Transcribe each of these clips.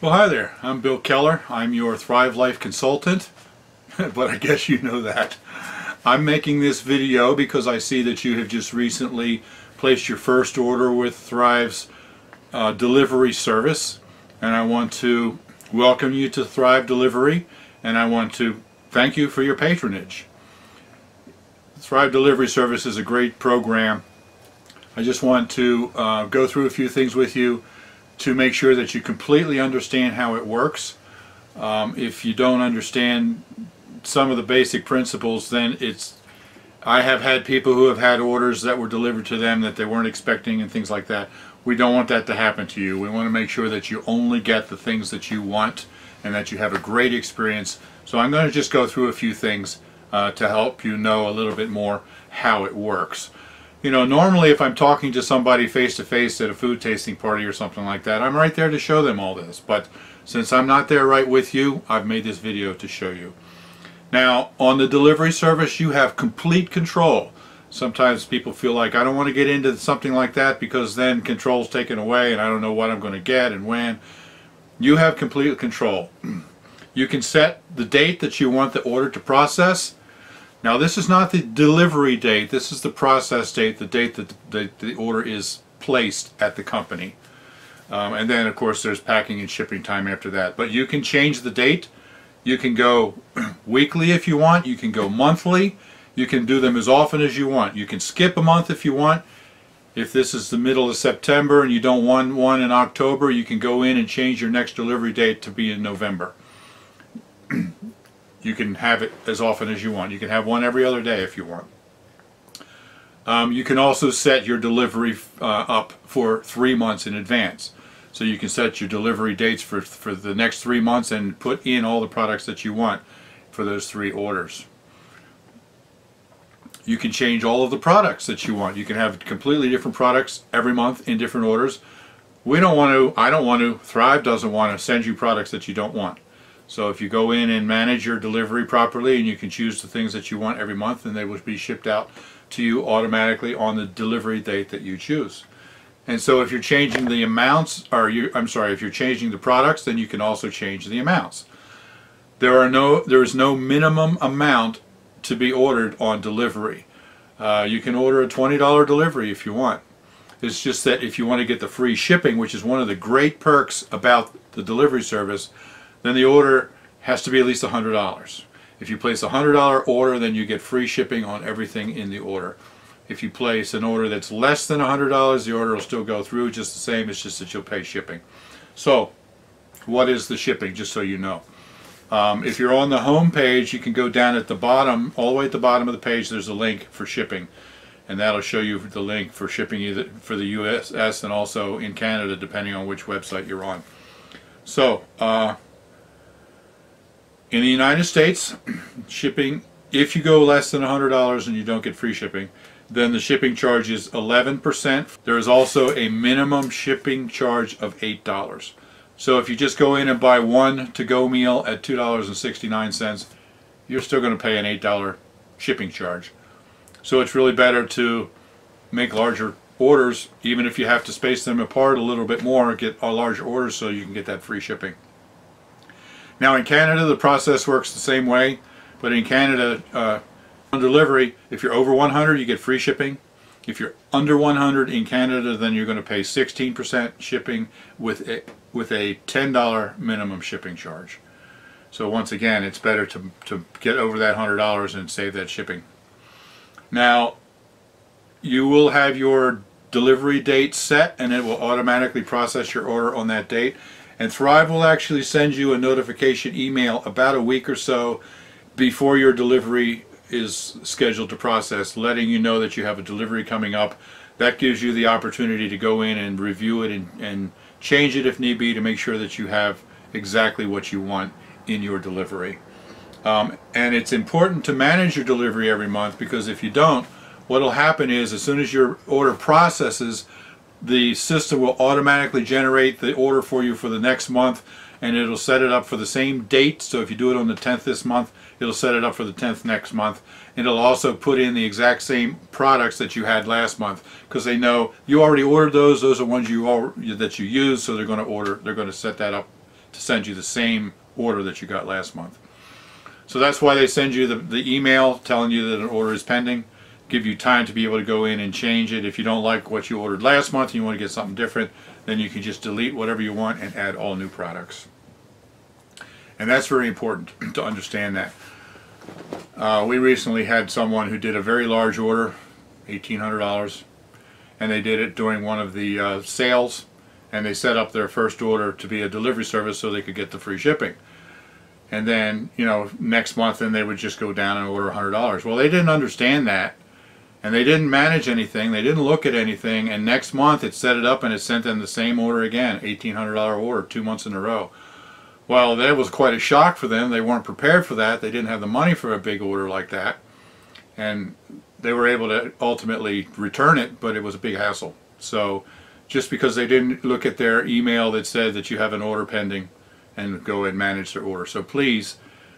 Well, hi there. I'm Bill Keller. I'm your Thrive Life consultant, but I guess you know that. I'm making this video because I see that you have just recently placed your first order with Thrive's delivery service, and I want to welcome you to Thrive Delivery, and I want to thank you for your patronage. Thrive Delivery Service is a great program. I just want to go through a few things with you to make sure that you completely understand how it works. If you don't understand some of the basic principles, then I have had people who have had orders that were delivered to them that they weren't expecting and things like that. We don't want that to happen to you. We want to make sure that you only get the things that you want and that you have a great experience. So I'm going to just go through a few things to help you know a little bit more how it works. You know, normally if I'm talking to somebody face-to-face at a food tasting party or something like that, I'm right there to show them all this. But since I'm not there right with you, I've made this video to show you. Now, on the delivery service, you have complete control. Sometimes people feel like, I don't want to get into something like that because then control's taken away and I don't know what I'm going to get and when. You have complete control. You can set the date that you want the order to process. Now, this is not the delivery date, this is the process date, the date that the order is placed at the company. And then, of course, there's packing and shipping time after that. But you can change the date. You can go weekly if you want. You can go monthly. You can do them as often as you want. You can skip a month if you want. If this is the middle of September and you don't want one in October, you can go in and change your next delivery date to be in November. You can have it as often as you want. You can have one every other day if you want. You can also set your delivery up for 3 months in advance. So you can set your delivery dates for the next 3 months and put in all the products that you want for those 3 orders. You can change all of the products that you want. You can have completely different products every month in different orders. We don't want to, I don't want to, Thrive doesn't want to send you products that you don't want. So if you go in and manage your delivery properly and you can choose the things that you want every month, then they will be shipped out to you automatically on the delivery date that you choose. And so if you're changing the amounts, or if you're changing the products, then you can also change the amounts. There is no minimum amount to be ordered on delivery. You can order a $20 delivery if you want. It's just that if you want to get the free shipping, which is one of the great perks about the delivery service, then the order has to be at least $100. If you place a $100 order, then you get free shipping on everything in the order. If you place an order that's less than $100, the order will still go through just the same. It's just that you'll pay shipping. So, what is the shipping, just so you know? If you're on the home page, you can go down at the bottom, all the way at the bottom of the page, there's a link for shipping. And that'll show you the link for shipping either for the US and also in Canada, depending on which website you're on. So, in the United States, shipping, if you go less than $100 and you don't get free shipping, then the shipping charge is 11%. There is also a minimum shipping charge of $8. So if you just go in and buy one to-go meal at $2.69, you're still going to pay an $8 shipping charge. So it's really better to make larger orders, even if you have to space them apart a little bit more, get a larger order so you can get that free shipping. Now in Canada, the process works the same way, but in Canada, on delivery, if you're over 100, you get free shipping. If you're under 100 in Canada, then you're going to pay 16% shipping with a $10 minimum shipping charge. So once again, it's better to get over that $100 and save that shipping. Now, you will have your delivery date set, and it will automatically process your order on that date. And Thrive will actually send you a notification email about a week or so before your delivery is scheduled to process, letting you know that you have a delivery coming up. That gives you the opportunity to go in and review it and change it if need be to make sure that you have exactly what you want in your delivery. And it's important to manage your delivery every month, because if you don't, what will happen is as soon as your order processes, the system will automatically generate the order for you for the next month, and it'll set it up for the same date. So if you do it on the 10th this month, it'll set it up for the 10th next month. And it'll also put in the exact same products that you had last month, because they know you already ordered those. Those are ones that you use, so they're going to set that up to send you the same order that you got last month. So that's why they send you the email telling you that an order is pending, give you time to be able to go in and change it. If you don't like what you ordered last month and you want to get something different, then you can just delete whatever you want and add all new products. And that's very important to understand that. We recently had someone who did a very large order, $1,800, and they did it during one of the sales, and they set up their first order to be a delivery service so they could get the free shipping. And then, you know, next month then they would just go down and order $100. Well, they didn't understand that, and they didn't manage anything, they didn't look at anything, and next month it set it up and it sent them the same order again, $1,800 order, 2 months in a row. Well, that was quite a shock for them. They weren't prepared for that. They didn't have the money for a big order like that, and they were able to ultimately return it, but it was a big hassle. So just because they didn't look at their email that said that you have an order pending and go and manage their order. So please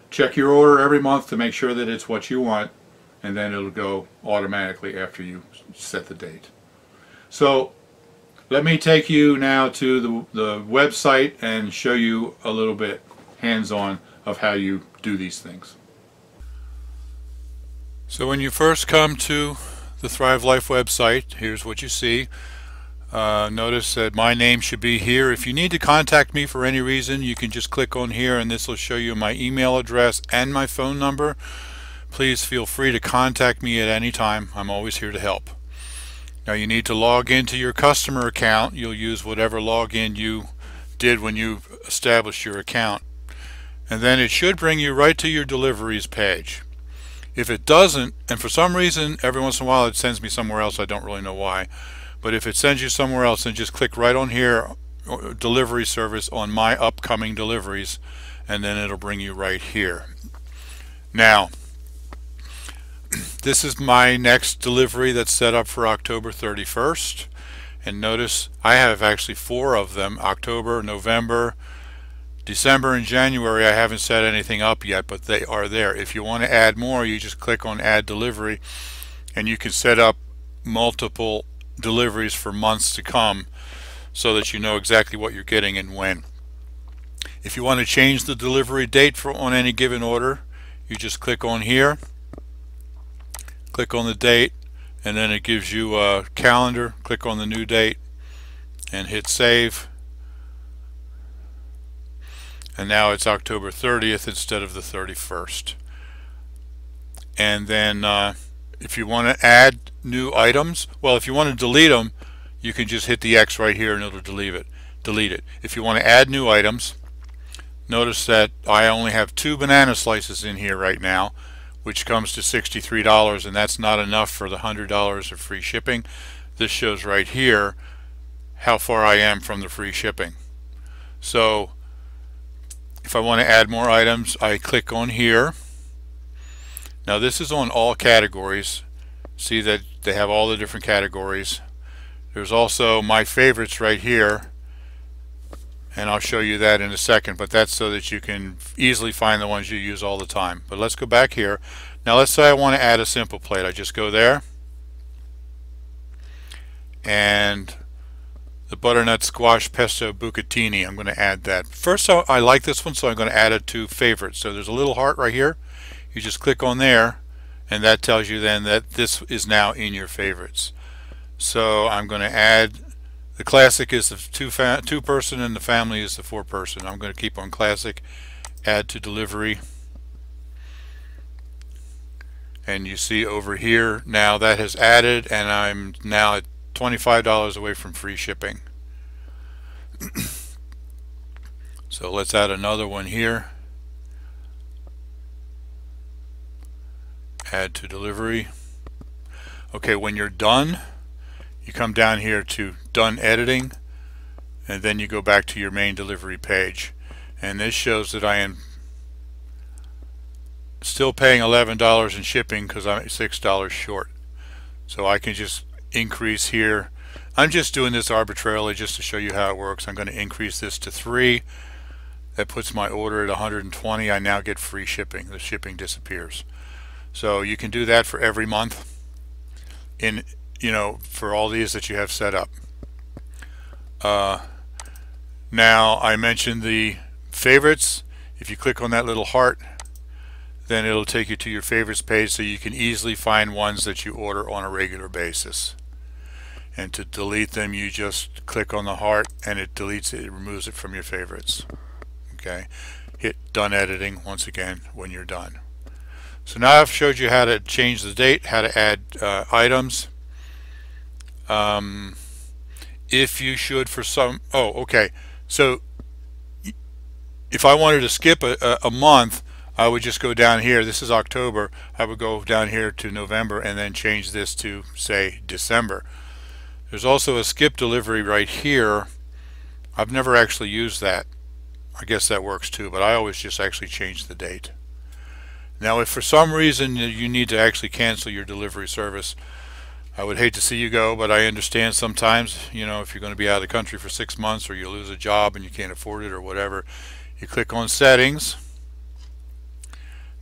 check your order every month to make sure that it's what you want, and then it'll go automatically after you set the date. So let me take you now to the website and show you a little bit hands-on of how you do these things. So when you first come to the Thrive Life website, here's what you see. Notice that my name should be here. If you need to contact me for any reason, you can just click on here and this will show you my email address and my phone number. Please feel free to contact me at any time. I'm always here to help. Now you need to log into your customer account. You'll use whatever login you did when you established your account. And then it should bring you right to your deliveries page. If it doesn't, and for some reason every once in a while it sends me somewhere else, I don't really know why, but if it sends you somewhere else, then just click right on here, delivery service, on my upcoming deliveries, and then it'll bring you right here. Now this is my next delivery that's set up for October 31st, and notice I have actually 4 of them: October, November, December, and January. I haven't set anything up yet, but they are there. If you want to add more, you just click on add delivery and you can set up multiple deliveries for months to come so that you know exactly what you're getting and when. If you want to change the delivery date on any given order, you just click on here, click on the date, and then it gives you a calendar. Click on the new date and hit save, and now it's October 30th instead of the 31st. And then if you want to add new items, well, if you want to delete them, you can just hit the X right here and it'll delete it. If you want to add new items, notice that I only have 2 banana slices in here right now, which comes to $63, and that's not enough for the $100 of free shipping. This shows right here how far I am from the free shipping. So if I want to add more items, I click on here. Now this is on all categories. See that they have all the different categories. There's also my favorites right here, and I'll show you that in a second, but that's so that you can easily find the ones you use all the time. But let's go back here. Now let's say I want to add a simple plate. I just go there, and the butternut squash pesto bucatini, I'm going to add that. First, I like this one, so I'm going to add it to favorites. So there's a little heart right here. You just click on there, and that tells you then that this is now in your favorites. So I'm going to add, the classic is the 2-person and the family is the 4-person. I'm going to keep on classic, add to delivery, and you see over here now that has added, and I'm now at $25 away from free shipping. So let's add another one here, add to delivery. Okay, when you're done, you come down here to done editing, and then you go back to your main delivery page, and this shows that I am still paying $11 in shipping because I'm $6 short. So I can just increase here. I'm just doing this arbitrarily just to show you how it works. I'm going to increase this to 3. That puts my order at 120. I now get free shipping. The shipping disappears. So you can do that for every month, in, you know, for all these that you have set up. Now I mentioned the favorites. If you click on that little heart, then it'll take you to your favorites page, so you can easily find ones that you order on a regular basis. And to delete them, you just click on the heart and it deletes it, it removes it from your favorites. Okay, hit done editing once again when you're done. So now I've showed you how to change the date, how to add items. If you should for some, okay, so if I wanted to skip a month, I would just go down here. This is October. I would go down here to November and then change this to, say, December. There's also a skip delivery right here. I've never actually used that. I guess that works too, but I always just actually change the date. Now, if for some reason you need to actually cancel your delivery service, I would hate to see you go, but I understand sometimes, you know, if you're going to be out of the country for 6 months, or you lose a job and you can't afford it or whatever, you click on settings.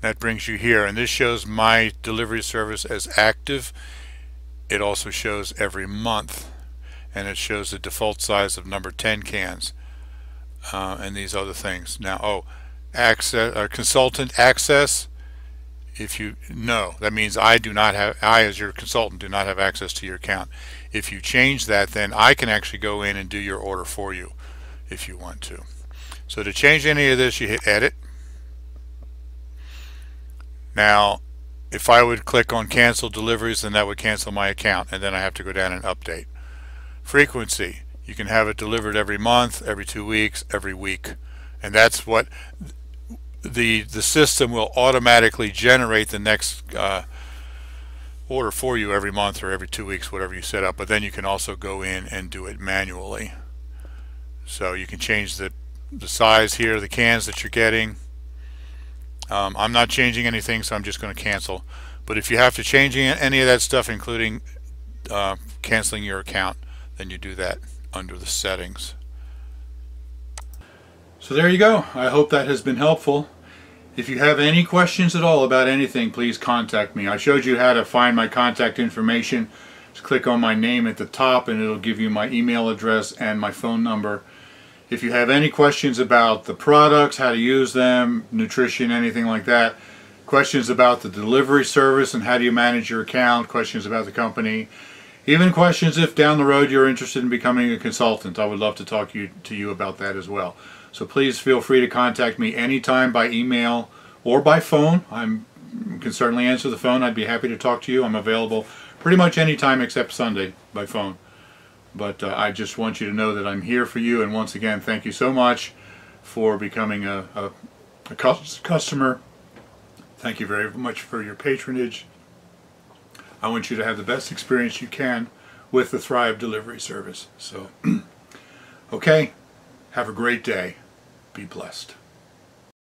That brings you here, and this shows my delivery service as active. It also shows every month, and it shows the default size of number 10 cans and these other things. Now, access, consultant access. If you know, that means I as your consultant do not have access to your account. If you change that, then I can actually go in and do your order for you if you want to. So to change any of this, you hit edit. Now, if I would click on cancel deliveries, then that would cancel my account, and then I have to go down and update. Frequency, you can have it delivered every month, every 2 weeks, every week, and that's what the system will automatically generate the next order for you every month or every 2 weeks, whatever you set up. But then you can also go in and do it manually. So you can change the size here, the cans that you're getting. I'm not changing anything, so I'm just going to cancel. But if you have to change any of that stuff, including canceling your account, then you do that under the settings. So there you go. I hope that has been helpful. If you have any questions at all about anything, please contact me. I showed you how to find my contact information. Just click on my name at the top and it'll give you my email address and my phone number. If you have any questions about the products, how to use them, nutrition, anything like that, questions about the delivery service and how do you manage your account, questions about the company, even questions if down the road you're interested in becoming a consultant, I would love to talk to you about that as well. So please feel free to contact me anytime by email or by phone. I can certainly answer the phone. I'd be happy to talk to you. I'm available pretty much anytime except Sunday by phone. But I just want you to know that I'm here for you. And once again, thank you so much for becoming a customer. Thank you very much for your patronage. I want you to have the best experience you can with the Thrive delivery service. So, okay, have a great day. Be blessed.